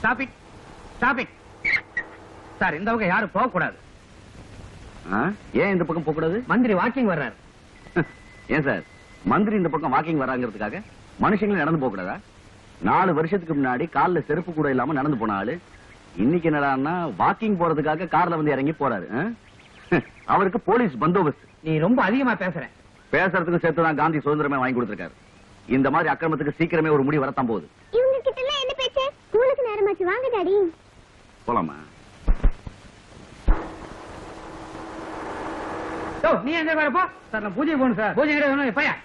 Stop it, stop it. Sir, இந்த பக்கம் யாரும் போக கூடாது. ஏன் இந்த பக்கம் போக கூடாது? மந்திரி வாக்கிங் வர்றாரு. ஏன் சார், மந்திரி இந்த பக்கம் வாக்கிங் வராங்கிறதுக்காக மனுஷங்களும் நடந்து போக கூடாதா? 4 வருஷத்துக்கு முன்னாடி கால்ல செருப்பு கூட இல்லாம நடந்து போன ஆளு இன்னைக்கு என்னடான்னா வாக்கிங் போறதுக்காக கார்ல வந்து இறங்கி போறாரு. அவருக்கு போலீஸ் பந்தோபஸ்து. நீ ரொம்ப அதிகமா பேசுற. பேசுறதுக்கு சேர்த்துதான் காந்தி சுதந்திரமே வாங்கி கொடுத்திருக்காரு. இந்த மாதிரி அக்கிரமத்துக்கு சீக்கிரமே ஒரு முடிவு வரத்தான் போகுது. இவங்க கிட்ட எல்லாம் என்ன பேச்சு? ஸ்கூலுக்கு நேரமாச்சு, வாங்க டாடி. போலாமா? நீ எந்த வேற போ. சார், நான் பூஜை போகணும் சார். பூஜை கிடையாது பையன்.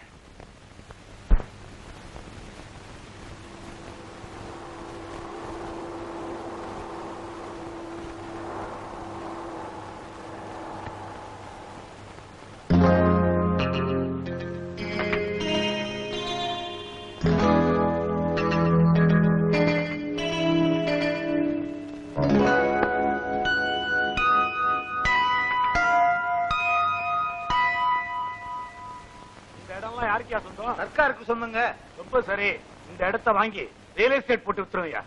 சர்க்காருக்கு சொந்தங்க. ரொம்ப சரி, இந்த இடத்த வாங்கி ரியல் எஸ்டேட் போட்டு வித்துருங்க.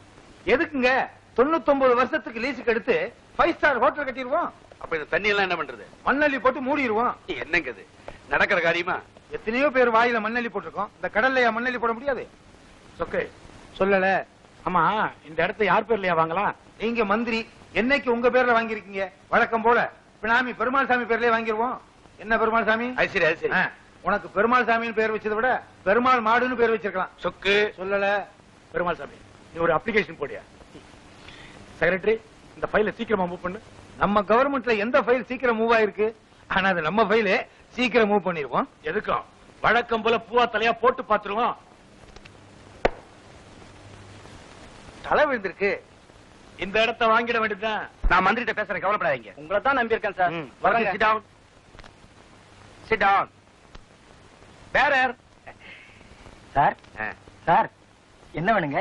எதுக்குங்க? 99 வருஷத்துக்கு லீஸுக்கு எடுத்து 5 ஸ்டார் ஹோட்டல் கட்டிடுவோம். அப்ப இந்த தண்ணி எல்லாம் என்ன பண்றது? மண்ணள்ளி போட்டு மூடிடுவோம். என்னங்க இது நடக்கிற காரியமா? எத்தனையோ பேர் வாயில மண்ணள்ளி போட்டிருக்கோம். இந்த கடல்லையா மண்ணள்ளி போட முடியாது? சொக்கே சொல்லல. ஆமா, இந்த இடத்த யார் பேர்லயா வாங்கலாம்? நீங்க மந்திரி, என்னைக்கு உங்க பேர்ல வாங்கிருக்கீங்க. வழக்கம் போல பினாமி பெருமாள் சாமி பேர்லயே வாங்கிருவோம். என்ன பெருமாள் சாமி? சரி. உனக்கு பெருமாள் சாமின்னு பேர் வச்சதை விட பெருமாள் மாடுன்னு பேர் வச்சிருக்கலாம். சொக்கு சொல்லல. பெருமாள் சாமி, நீ ஒரு அப்ளிகேஷன் போடியா. செக்ரட்டரி, இந்த ஃபைல சீக்கிரமா மூவ் பண்ணு. நம்ம கவர்மெண்ட்ல எந்த ஃபைல் சீக்கிரம் மூவ் ஆயிருக்கு? ஆனா அது நம்ம ஃபைலே சீக்கிரம் மூவ் பண்ணிருவோம். எதுக்கும் வழக்கம் போல பூவா தலையா போட்டு பாத்துருவோம். தலை விழுந்திருக்கு. இந்த இடத்தை வாங்கிட வேண்டியதுதான். நான் மந்திரிட்ட பேசுறேன், கவலைப்படாதீங்க. உங்களை தான் நம்பி இருக்கேன் sir. Sit down. Sit down. பேரர் சார், சார் என்ன வேணுங்க?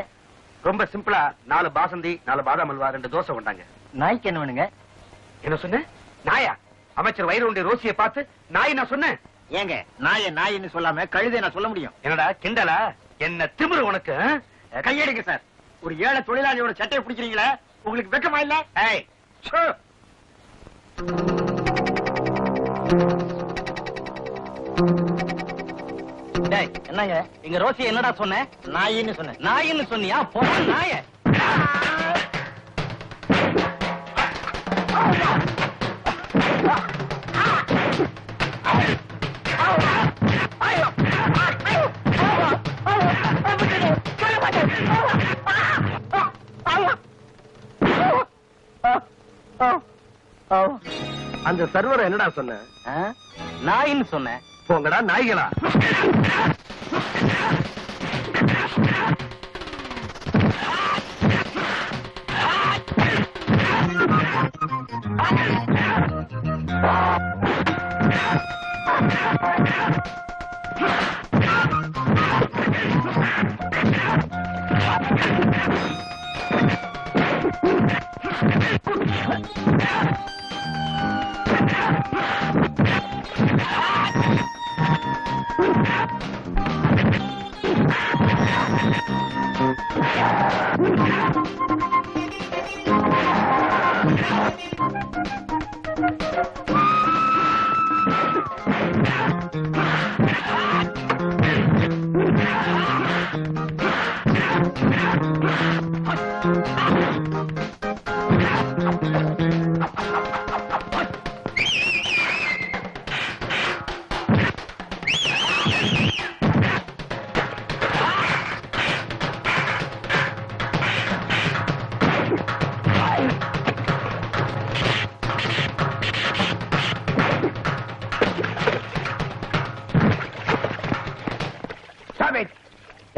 ரொம்ப சிம்பிளா 4 பாசந்தி, 4 பாதாம் அல்வா, 2 தோசை கொண்டாங்க. நாய்க்கு என்ன வேணுங்க? என்ன சொன்ன? நாயா? அமைச்சர் வயிறு ரோசியை பார்த்து நாய் நான் சொன்னேன்? ஏங்க, நாயின்னு சொல்லாம கழுதை நான் சொல்ல முடியும்? என்னடா கிண்டலா? என்ன திமிரு உனக்கு? கையெடுங்க சார். ஒரு ஏழை தொழிலாளியோட சட்டையை பிடிக்கிறீங்களா? உங்களுக்கு வெக்கமா இல்ல? ஏய், என்னங்க, இங்க ரோசி என்னடா சொன்ன? நாயின்னு சொன்ன. நாயின்னு சொன்னியா? போன நாய. அந்த சர்வரை என்னடா சொன்ன? நாயின்னு சொன்ன. போங்கடா நாய்களா.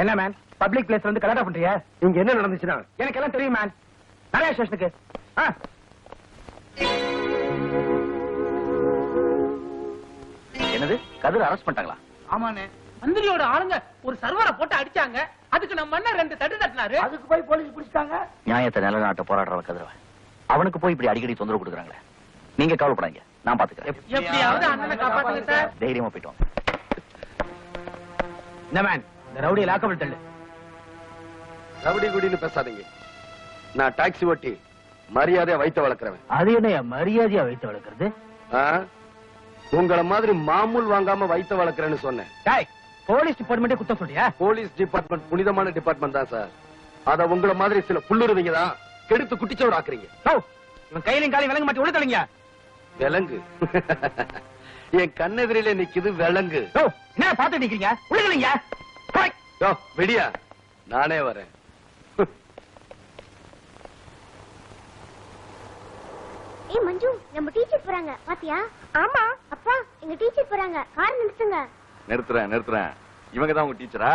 என்ன மேன், பப்ளிக் பிளேஸ்ல வந்து கலாட்டா பண்றியா? இங்க என்ன நடந்துச்சுன்னா? எனக்கு எல்லாம் தெரியும் மேன். நிறைய ஸ்டேஷனுக்கு. என்னது, கதிர் அரெஸ்ட் பண்ணிட்டாங்களா? ஆமாண்ணே, மந்திரியோட ஆளுங்க ஒரு சர்வரை போட்டு அடிச்சாங்க. அதுக்கு நம்ம அண்ணன் 2 தட்டு தட்டினாரு. அதுக்கு போய் போலீஸ் பிடிச்சிட்டாங்க. நியாயத்தை நிலநாட்ட போராடுறவன் கதிரவன். அவனுக்கு போய் இப்படி அடிக்கடி தொந்தரவு கொடுக்குறாங்களே. நீங்க கவலைப்படாங்க, நான் பாத்துக்கிறேன். எப்படியாவது அண்ணனை காப்பாத்துங்க சார். தைரியமா போயிட்டு வாங்க. என்ன மேன், இந்த ரவுடியை லாக்கபிள் தள்ளு. ரவுடி குடின்னு பேசாதீங்க. நான் டாக்ஸி ஓட்டி மரியாதையா வைத்த வளர்க்கிறவன். அது என்ன மரியாதையா வைத்து வளர்க்கறது? உங்கள மாதிரி மாமூல் வாங்காம வைத்த வளர்க்கிறேன்னு சொன்னேன். போலீஸ் டிபார்ட்மெண்டே குத்த சொல்றியா? போலீஸ் டிபார்ட்மெண்ட் புனிதமான டிபார்ட்மெண்ட் தான் சார். அத உங்கள மாதிரி சில புல்லுருவீங்க தான் கெடுத்து குட்டிச்சோடு ஆக்குறீங்க. இவன் கையிலையும் காலையும் விளங்க மாட்டி உள்ள தலைங்க. விலங்கு என் கண்ணெதிரிலே நிக்குது விலங்கு. என்ன பாத்துட்டு நிக்கிறீங்க? உள்ள தலைங்க. விடியா, நானே வரேன். ஏய் மஞ்சு, நம்ம டீச்சர் போறாங்க பாத்தியா? ஆமா அப்பா, எங்க டீச்சர் போறாங்க. கார் நிறுத்துங்க. நிறுத்துறேன். இவங்க தான் உங்க டீச்சரா?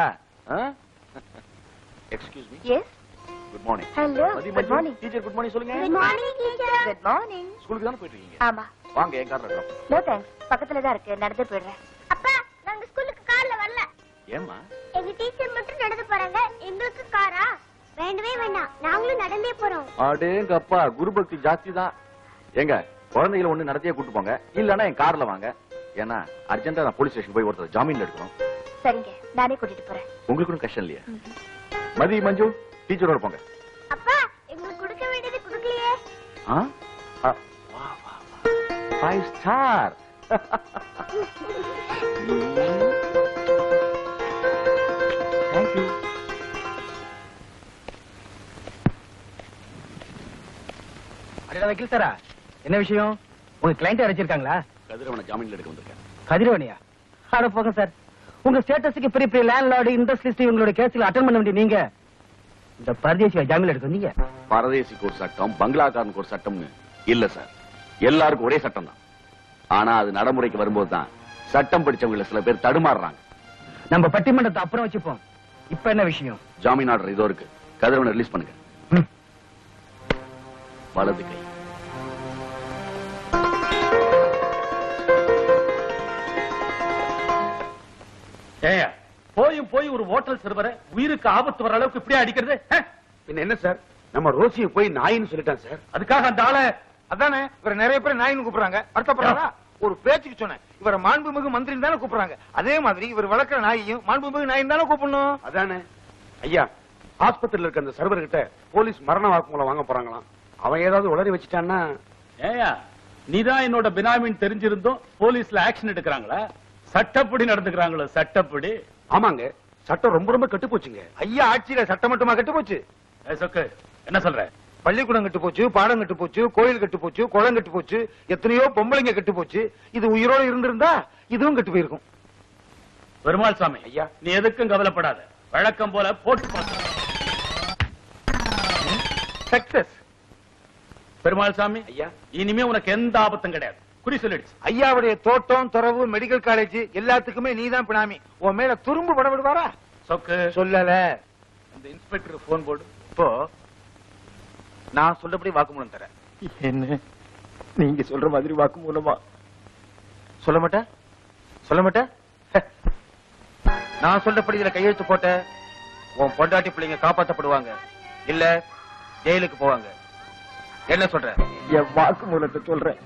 Excuse me. Yes. Good morning. Hello. Good morning teacher. Good morning சொல்லுங்க. Good morning teacher. Good morning. ஸ்கூலுக்கு தானே போயிட்டு இருக்கீங்க? ஆமா. வாங்க, என் கார்ல இருக்கோம். நோ தேங்க்ஸ், பக்கத்துல தான் இருக்கு, நடந்து போயிடுறேன். அப்பா, நாங்க ஸ்கூலுக்கு கார்ல வரல. ஏம்மா? எங்க டீச்சர் மட்டும் நடந்து போறாங்க, எங்களுக்கு காரா? வேண்டவே வேண்டாம், நாங்களும் நடந்தே போறோம். அடேங்கப்பா, குரு பக்தி ஜாஸ்தி தான். ஏங்க, குழந்தைகளை ஒண்ணு நடத்தியே கூட்டு போங்க, இல்லன்னா என் கார்ல வாங்க. ஏன்னா அர்ஜென்ட்டா நான் போலீஸ் ஸ்டேஷன் போய் ஒருத்தர் ஜாமீன்ல எடுக்கணும். சரிங்க, நானே கூட்டிட்டு போறேன். உங்களுக்கு ஒன்றும் கஷ்டம் இல்லையா? மதி, மஞ்சு டீச்சரோட போங்க. அப்பா, எங்களுக்கு கொடுக்க வேண்டியது கொடுக்கலையே. 5 ஸ்டார். Thank you. அடடா வக்கீல் சாரா, என்ன விஷயம்? உங்க கிளைண்ட் அழைச்சிருக்காங்களா? கதிரவனை ஜாமீன்ல எடுக்க வந்திருக்கேன். கதிரவனியா? அட போங்க சார், உங்க ஸ்டேட்டஸுக்கு பெரிய பெரிய லேண்ட்லார்டு, இண்டஸ்ட்ரியலிஸ்ட் இவங்களோட கேஸ்ல அட்டெண்ட் பண்ண வேண்டிய நீங்க இந்த பரதேசியா ஜாமீன்ல எடுக்க வந்தீங்க? பரதேசிக்கு ஒரு சட்டம், பங்களாக்காரனுக்கு ஒரு சட்டம்னு இல்ல சார். எல்லாருக்கும் ஒரே சட்டம் தான். ஆனா அது நடைமுறைக்கு வரும்போது தான் சட்டம் படிச்சவங்கள சில பேர் தடுமாறுறாங்க. நம்ம பட்டிமன்றத்தை அப்புறம் வச்சுப்போம். இப்ப என்ன விஷயம்? ஜாமீன் ஆர்டர் இதோ இருக்கு. கதிரவனை ரிலீஸ் பண்ணுங்க. வலது கை. ஏயா, போய் ஒரு ஹோட்டல் சர்வரை உயிருக்கு ஆபத்து வர அளவுக்கு இப்படியே அடிக்கிறது? என்ன சார், நம்ம ரோசியை போய் நாயின்னு சொல்லிட்டான் சார். அதுக்காக அந்த ஆளை அதானே இவர நிறைய பேர் நாயின்னு கூப்பிடுறாங்க. வருத்தப்படுறாரா? ஒரு பேச்சுக்கு சொன்னேன். இவர மாண்புமிகு மந்திரின்னு தானே கூப்பிடுறாங்க. அதே மாதிரி இவர் வளர்க்கிற நாயையும் மாண்புமிகு நாயின்னு தானே கூப்பிடணும். அதானே ஐயா, ஆஸ்பத்திரியில இருக்க அந்த சர்வர் கிட்ட போலீஸ் மரண வாக்குமூலம் வாங்க போறாங்களாம். அவன் ஏதாவது உளறி வச்சுட்டான்னா? ஏயா, நீதான் என்னோட பினாமின்னு தெரிஞ்சிருந்தோம் போலீஸ்ல ஆக்ஷன் எடுக்கிறாங்களா? சட்டப்படி நடந்துக்கிறாங்களோ? சட்டப்படி. ஆமாங்க, சட்டம் ரொம்ப ரொம்ப கெட்டு போச்சுங்க. ஐயா ஆட்சியில சட்டம் மட்டுமா கெட்டு போச்சு? சொக்கு, என்ன சொல்ற? பள்ளிக்கூடம் கெட்டு போச்சு, பாடம் கெட்டு போச்சு, கோயில் கெட்டு போச்சு, குளம் கெட்டு போச்சு, எத்தனையோ பொம்பளைங்க கெட்டு போச்சு. இது உயிரோட இருந்திருந்தா இதுவும் கெட்டு போயிருக்கும். பெருமாள் சாமி ஐயா, நீ எதுக்கும் கவலைப்படாத. வழக்கம் போல போட்டு பார்த்து சக்சஸ். பெருமாள் சாமி ஐயா, இனிமே உனக்கு எந்த ஆபத்தும் கிடையாது. குறி சொல்லிடுச்சு. ஐயாவுடைய தோட்டம், துறவு, மெடிக்கல் காலேஜ் எல்லாத்துக்குமே நீதான் பினாமி. உன் மேல துரும்பு பட விடுவாரா? சொக்கு சொல்லல. இந்த இன்ஸ்பெக்டர் போன் போடு. இப்போ நான் சொல்றபடி வாக்குமூலம் தரேன். என்ன நீங்க சொல்ற மாதிரி வாக்குமூலமா? சொல்ல மாட்டேன், சொல்ல மாட்டேன். நான் சொல்றபடி இதுல கையெழுத்து போட்ட உன் பொண்டாட்டி பிள்ளைங்க காப்பாற்றப்படுவாங்க, இல்ல ஜெயிலுக்கு போவாங்க. என்ன சொல்ற? என் வாக்குமூலத்தை சொல்றேன்,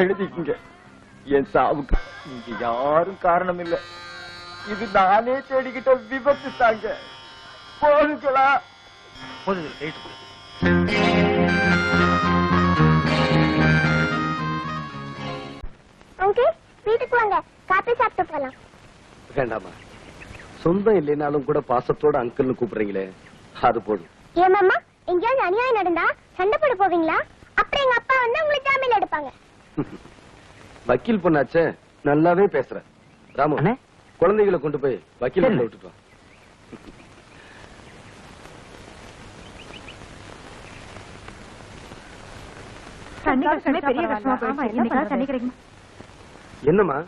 எழுதிக்குங்க. என் சாவுக்கு நீங்க யாரும் காரணம் இல்ல. இது நானே தேடிக்கிட்ட விபத்து தாங்க. போகுங்களா? போது இதுல கையெழுத்து போடு. அங்கிள், வீட்டுக்கு வாங்க, காப்பி சாப்பிட்டு போலாம். வேண்டாமா, சொந்தம் இல்லைனாலும் கூட பாசத்தோட அங்கிள்னு கூப்பிடுறீங்களே, அது போதும். ஏமாமா, எங்கேயாவது அநியாயம் நடந்தா சண்டை போட போவீங்களா? அப்புறம் எங்க அப்பா வந்து உங்களை ஜாமீன் எடுப்பாங்க. வக்கீல் பொண்ணாச்சே, நல்லாவே பேசுற. ராமு, அண்ணே, குழந்தைகளை கொண்டு போய் வக்கீல் சரி. விட்டுட்டு வா. பெரிய கஷ்டமா போயிடுச்சு. தண்ணி கிடைக்குமா? என்னம்மா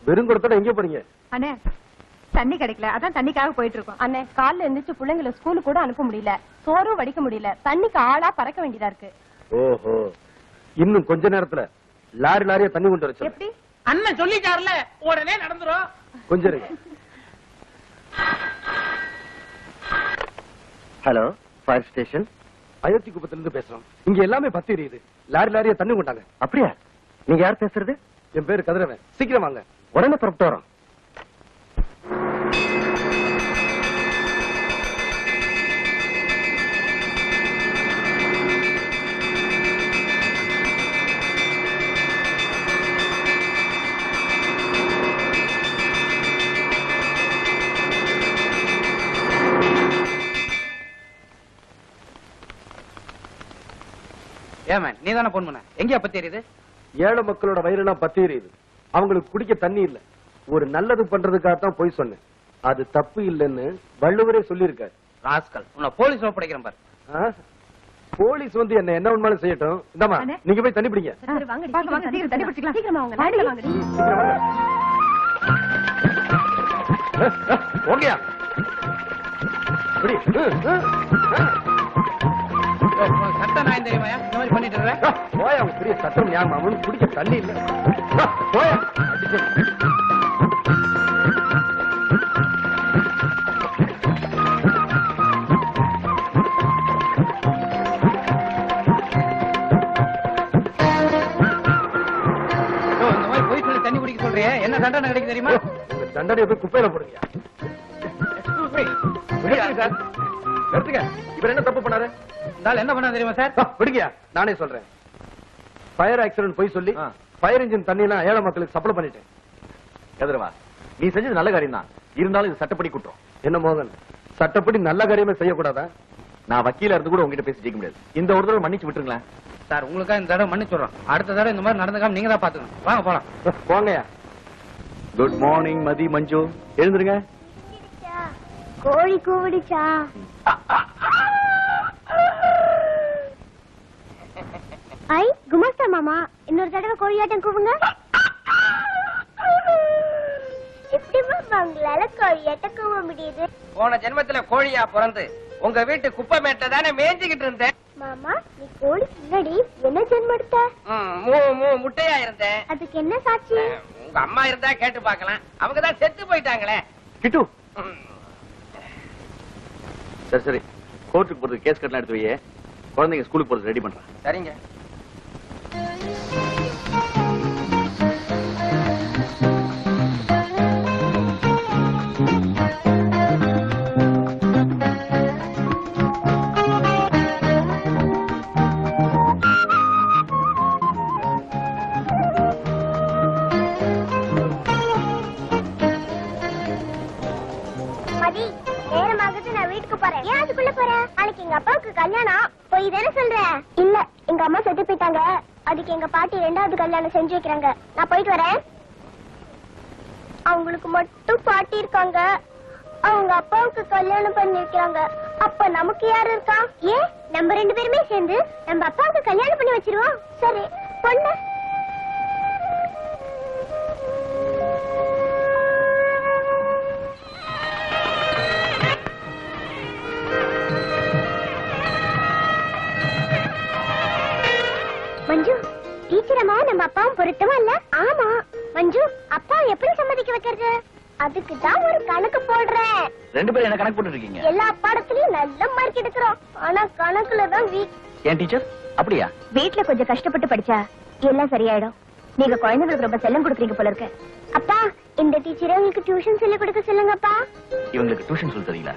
வெறும் குடத்தோட எங்க போறீங்க? அண்ணே, தண்ணி கிடைக்கல, அதான் தண்ணிக்காக போயிட்டு இருக்கோம். அண்ணே, காலைல எந்திரிச்சு பிள்ளைங்களை ஸ்கூலுக்கு கூட அனுப்ப முடியல, சோறும் வடிக்க முடியல, தண்ணிக்கு ஆளா பறக்க வேண்டியதா இருக்கு. ஓஹோ, இன்னும் கொஞ்ச நேரத்துல லாரி லாரியா தண்ணி கொண்டு வர எப்படி? அண்ணன் சொல்லிட்டாருல, உடனே நடந்துரும். கொஞ்சம் இருங்க. Hello, fire station. அயோத்தி குப்பத்துல இருந்து பேசுறோம். இங்க எல்லாமே பத்தி எரியுது. லாரி லாரியா தண்ணி கொண்டாங்க. அப்படியா? நீங்க யார் பேசுறது? என் பேரு கதிரவன். சீக்கிரம் வாங்க. உடனே புறப்பட்டு வரோம். ஏமன் நீ தானே போன் பண்ண எங்கயா பத்தி தெரியுது? ஏழை மக்களோட வயிறெல்லாம் பத்தி எரியுது. அவங்களுக்கு குடிக்க தண்ணி இல்ல. ஒரு நல்லது பண்றதுக்காக தான் போய் சொன்னேன். அது தப்பு இல்லைன்னு வள்ளுவரே சொல்லியிருக்காரு. ராஸ்கல், உன்னை போலீஸ் ஒப்படைக்கிறேன் பாரு. ஆ? போலீஸ் வந்து என்ன வேணுமாலும் செய்யட்டும். இந்தாமா அண்ணே. நீங்க போய் தண்ணி பிடிங்க. வாங்க சீக்கிரம் தண்ணி பிடிச்சிக்கலாம். சீக்கிரமா வாங்க. லாரில வாங்க. சீக்கிரம் வாங்க. ஓகேயா பிடி. சட்டம் நான் தெரியுமாயா இந்த மாதிரி பண்ணிட்டு இருக்கேன். போயா அவங்க பெரிய சட்டம் ஞாபகம் அவனுக்கு குடிக்க தண்ணி இல்ல. போயா அடிச்சு. இந்த மாதிரி போய் சொல்லி தண்ணி குடிக்க சொல்றியே, என்ன தண்டனை கிடைக்கும் தெரியுமா? உங்க தண்டனையை போய் குப்பையில போடுங்க. எடுத்துக்க. இவர் என்ன தப்பு பண்ணாரு? இந்த ஆள் என்ன பண்ணா தெரியுமா சார்? விடுங்க, நானே சொல்றேன். ஃபயர் ஆக்சிடென்ட் போய் சொல்லி ஃபயர் இன்ஜின் தண்ணி எல்லாம் ஏழை மக்களுக்கு சப்ளை பண்ணிட்டேன். கதிரவா, நீ செஞ்சது நல்ல காரியம் தான். இருந்தாலும் இது சட்டப்படி குற்றம். என்ன மோகன், சட்டப்படி நல்ல காரியமே செய்யக்கூடாதா? நான் வக்கீலா இருந்து கூட உங்ககிட்ட பேசி ஜெயிக்க முடியாது. இந்த ஒரு தடவை மன்னிச்சு விட்டுருங்களேன். சார் உங்களுக்கா இந்த தடவை மன்னிச்சுடுறோம். அடுத்த தடவை இந்த மாதிரி நடந்துக்காம நீங்க தான் பாத்துக்கணும். வாங்க போலாம். போங்கயா. குட் மார்னிங் மதி, மஞ்சு. எழுந்துருங்க. கோழி கூவிடுச்சா? ஐ குமாஸ்தா மாமா, இன்னொரு தடவை கோழியாட்டம் கூவுங்க. எப்படி மாமா உங்களால கோழியாட்டம் கூவ முடியுது? போன ஜென்மத்துல கோழியா பிறந்து உங்க வீட்டு குப்பை மேட்ல தானே மேய்ஞ்சுக்கிட்டு இருந்தேன். மாமா, நீ கோழி முன்னாடி என்ன ஜென்மம் எடுத்த? முட்டையா இருந்தேன். அதுக்கு என்ன சாட்சி? உங்க அம்மா இருந்தா கேட்டு பார்க்கலாம். அவங்கதான் செத்து போயிட்டாங்களே. கிட்டு. சரி சரி, கோர்ட்டுக்கு போறதுக்கு கேஸ் கட்டலாம் எடுத்து வையே. குழந்தைங்க ஸ்கூலுக்கு போறது ரெடி பண்றேன். சரிங்க. மதி, நேரமாகுது, நான் வீட்டுக்கு போறேன். ஏன் அதுக்குள்ள போற? நாளைக்கு எங்க அப்பாவுக்கு கல்யாணம். போய் தானே சொல்ற? இல்ல, எங்க அம்மா செத்து போயிட்டாங்க. அதுக்கு எங்க பாட்டி 2வது கல்யாணம் செஞ்சு வைக்கிறாங்க. நான் போயிட்டு வரேன். அவங்களுக்கு மட்டும் பாட்டி இருக்காங்க. அவங்க அப்பாவுக்கு கல்யாணம் பண்ணி வைக்கிறாங்க. அப்ப நமக்கு யாரு இருக்கா? ஏன் நம்ம 2 பேருமே சேர்ந்து நம்ம அப்பாவுக்கு கல்யாணம் பண்ணி வச்சிருவோம். சரி பொண்ணு. மஞ்சு, டீச்சர் அம்மா நம்ம அப்பாவும் பொருத்தமா இல்ல? ஆமா மஞ்சு, அப்பா எப்படி சம்மதிக்க வைக்கிறது? அதுக்கு தான் ஒரு கணக்கு போடுறேன். 2 பேரும் என்ன கணக்கு போட்டு இருக்கீங்க? எல்லா பாடத்திலயும் நல்ல மார்க் எடுக்கிறோம். ஆனா கணக்குல தான் வீக். ஏன் டீச்சர் அப்படியா? வீட்ல கொஞ்சம் கஷ்டப்பட்டு படிச்சா எல்லாம் சரியாயிடும். நீங்க குழந்தைகளுக்கு ரொம்ப செல்லம் கொடுக்குறீங்க போல இருக்கு. அப்பா, இந்த டீச்சரே உங்களுக்கு டியூஷன் சொல்லி கொடுக்க சொல்லுங்கப்பா. இவங்களுக்கு டியூஷன் சொல்லி தரீங்களா?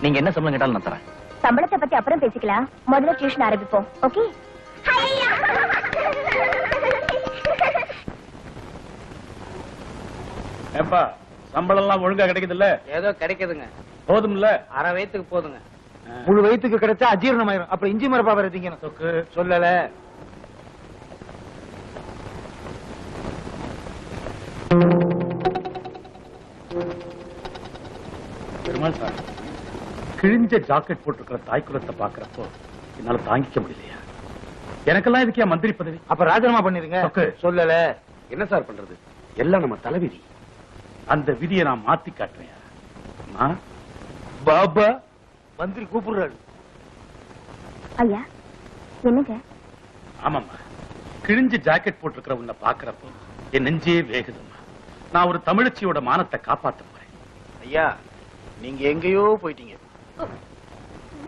நீங்க என்ன சம்பளம் கேட்டாலும் நான் தரேன். சம்பளத்தை பத்தி அப்புறம் பேசிக்கலாம். முதல்ல டியூஷன் ஆரம்பிப்போம். ஓகே? ஏப்பா, சம்பளம் எல்லாம் ஒழுங்கா கிடைக்குது இல்ல? ஏதோ கிடைக்குதுங்க. போதும் இல்ல? அரை வயித்துக்கு போதுங்க. முழு வயிற்றுக்கு கிடைச்சா அஜீரணமாயிரும். அப்புறம் இஞ்சி மரப்பா வரதீங்க. சொக்கு சொல்லல. பெருமாள் சார், கிழிஞ்ச ஜாக்கெட் போட்டிருக்கிற தாய்க்குலத்தை பாக்குறப்போ என்னால தாங்கிக்க முடியலையா? எனக்கெல்லாம் இதுக்கே மந்திரி பதவி? அப்ப ராஜினாமா பண்ணிருங்க. சொக்கு. சொல்லல. என்ன சார் பண்றது? எல்லாம் நம்ம தலைவிதி. அந்த விதியை நான் மாத்தி காட்டுறேன். அம்மா, பாபா மந்திரி கூப்பிடுறாரு. ஐயா, என்னங்க? ஆமாம்மா, கிழிஞ்ச ஜாக்கெட் போட்டிருக்கிற உன்னை பாக்குறப்போ என் நெஞ்சே வேகுதும்மா. நான் ஒரு தமிழச்சியோட மானத்தை காப்பாத்த போறேன். ஐயா, நீங்க எங்கேயோ போயிட்டீங்க.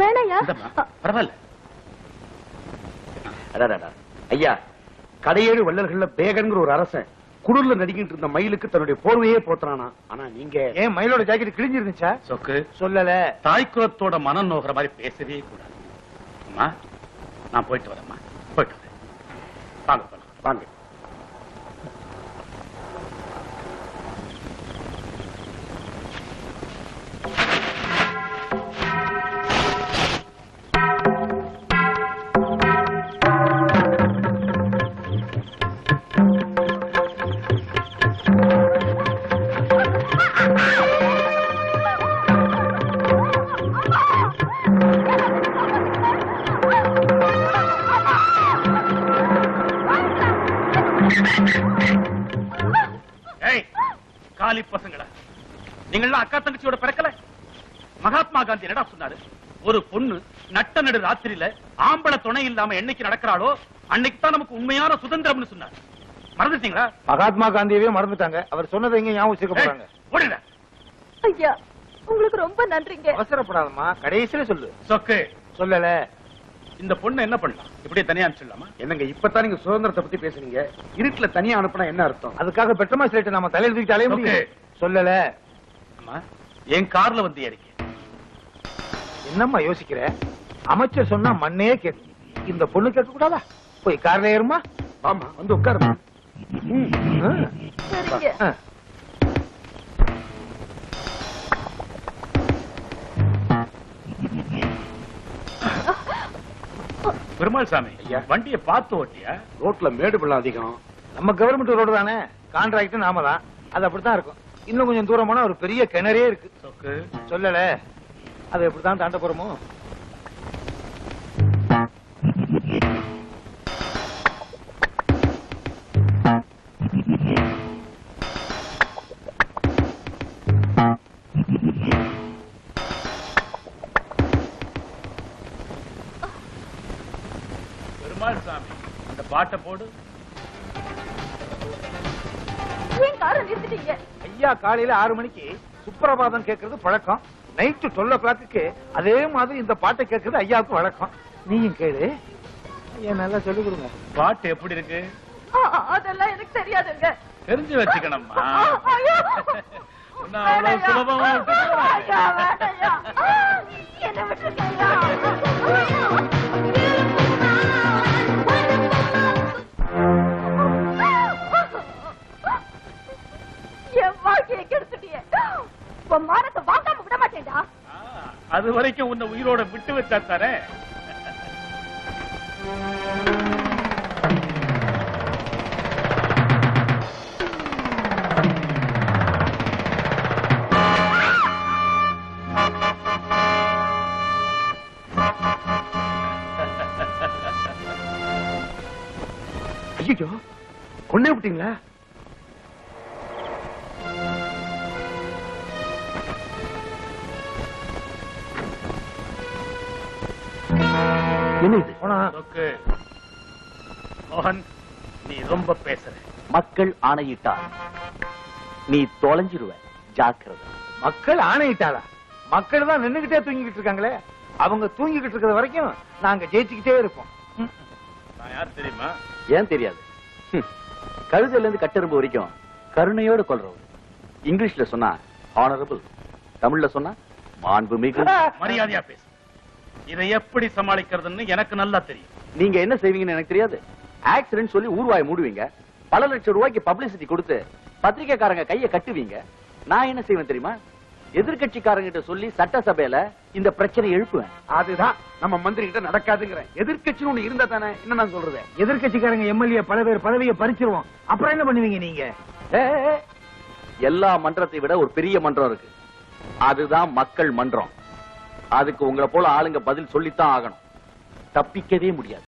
வேணாயா? இந்தம்மா, பரவாயில்ல. அடாடா. ஐயா, கடையேழு வள்ளல்கள்ல பேகன்கிற ஒரு அரசன் குளிர்ல நடிக்கிட்டு இருந்த மயிலுக்கு தன்னுடைய போர்வையே போத்துறானா. ஆனா நீங்க ஏன் மயிலோட ஜாக்கெட் கிழிஞ்சிருந்துச்சா? சொக்கு, சொல்லல. தாய்க்குலத்தோட மனம் நோகிற மாதிரி பேசவே கூடாது. அம்மா, நான் போயிட்டு வரேம்மா. போயிட்டு வரேன். வாங்க போலாம். வாங்க. பசங்களா நீங்களாம் அக்கா தங்கச்சியோட பிறக்கல? மகாத்மா காந்தி என்னடா சொன்னாரு? ஒரு பொண்ணு நட்ட நடு ராத்திரியில ஆம்பளை துணை இல்லாம என்னைக்கு நடக்கிறாளோ அன்னைக்கு தான் நமக்கு உண்மையான சுதந்திரம்னு சொன்னார். மறந்துட்டீங்களா? மகாத்மா காந்தியவே மறந்துட்டாங்க. அவர் சொன்னதை எங்க ஞாபகம் வச்சுக்க போறாங்க. ஓடுங்க. ஐயா உங்களுக்கு ரொம்ப நன்றிங்க. அவசரப்படாதம்மா, கடைசியில சொல்லு. சொக்கு சொல்லல. இந்த பொண்ணு என்ன பண்ணலாம்? இப்படியே தனியா அனுப்பிச்சிடலாமா? என்னங்க இப்பதான் நீங்க சுதந்திரத்தை பத்தி பேசுறீங்க, இருட்டுல தனியா அனுப்புனா என்ன அர்த்தம்? அதுக்காக பெட்ரோமா சிலேட்டை நம்ம தலையில தூக்கிட்டு அலைய முடியும்? சொல்லல. அம்மா என் கார்ல வந்து ஏறிக்க. என்னம்மா யோசிக்கிற? அமைச்சர் சொன்னா மண்ணே கேட்கும். இந்த பொண்ணு கேட்க கூடாதா? போய் கார்ல ஏறுமா. ஆமா வந்து உட்காருமா. சரிங்க. பெருமாள் சாமி வண்டியை பார்த்து ஓட்டியா? ரோட்ல மேடு பள்ளம் அதிகம். நம்ம கவர்மெண்ட் ரோடு தானே, கான்ட்ராக்ட் நாம தான். அது அப்படித்தான் இருக்கும். இன்னும் கொஞ்சம் தூரம் போனா ஒரு பெரிய கிணறே இருக்கு. சொக்கு சொல்லல. அது எப்படித்தான் தாண்ட போறோமோ. பெருமாள் சாமி அந்த பாட்டை போடு. ஏன் காரை நிறுத்திட்டீங்க? ஐயா காலையில 6 மணிக்கு சுப்பிரபாதம் கேட்கறது பழக்கம். நைட்டு 12 o'clock அதே மாதிரி இந்த பாட்டை கேட்கறது ஐயாவுக்கு வழக்கம். நீயும் கேளு. ஐயா நல்லா சொல்லிக் கொடுங்க. பாட்டு எப்படி இருக்கு? அதெல்லாம் எனக்கு தெரியாதுங்க. தெரிஞ்சு வச்சுக்கணும்மா. ஐயோ! நான் அவ்வளவு சுலபமா விட்டுடுவேன். ஐயா, வேண்டாம்யா. என்னை விட்டுருங்க ஐயா. என் வாழ்க்கையை கெடுத்துட்டியே. உன் மானத்தை வாங்காம விட மாட்டேன்டா. அது வரைக்கும் உன்னை உயிரோட விட்டு வச்சா தானே. ஐயோ கொன்னே விட்டீங்களா? என்ன இது? சொக்கு. மோகன் நீ ரொம்ப பேசுற. மக்கள் ஆணையிட்டார் நீ தொலைஞ்சிருவ, ஜாக்கிரதை. மக்கள் ஆணையிட்டாளா? மக்கள் தான் நின்னுகிட்டே தூங்கிக்கிட்டு இருக்காங்களே. அவங்க தூங்கிக்கிட்டு இருக்கிற வரைக்கும் நாங்க ஜெயிச்சுக்கிட்டே இருப்போம். நான் யார் தெரியுமா? ஏன் தெரியாது? கழுதையில இருந்து கட்டெரும்பு வரைக்கும் கருணையோடு கொள்றவர். இங்கிலீஷ்ல சொன்னா ஆனரபிள், தமிழ்ல சொன்னா மாண்புமிகு. மரியாதையா பேசு. இதை எப்படி சமாளிக்கிறதுன்னு எனக்கு நல்லா தெரியும். நீங்க என்ன செய்வீங்கன்னு எனக்கு தெரியாது. ஆக்சிடென்ட் சொல்லி ஊர்வாயை மூடுவீங்க. பல லட்சம் ரூபாய்க்கு பப்ளிசிட்டி கொடுத்து பத்திரிக்கைக்காரங்க கையை கட்டுவீங்க. நான் என்ன செய்வேன் தெரியுமா? எதிர்கட்சிக்காரங்கிட்ட சொல்லி சட்டசபையில இந்த பிரச்சனை எழுப்புவேன். அதுதான் நம்ம மந்திரி கிட்ட நடக்காதுங்கிறேன். எதிர்க்கட்சின்னு ஒண்ணு இருந்தா தானே என்ன நான் சொல்றது. எதிர்கட்சிக்காரங்க எம்எல்ஏ பல பேர் பதவியை பறிச்சிருவோம். அப்புறம் என்ன பண்ணுவீங்க நீங்க? எல்லா மன்றத்தை விட ஒரு பெரிய மன்றம் இருக்கு. அதுதான் மக்கள் மன்றம். அதுக்கு உங்களை போல ஆளுங்க பதில் சொல்லித்தான் ஆகணும். தப்பிக்கவே முடியாது.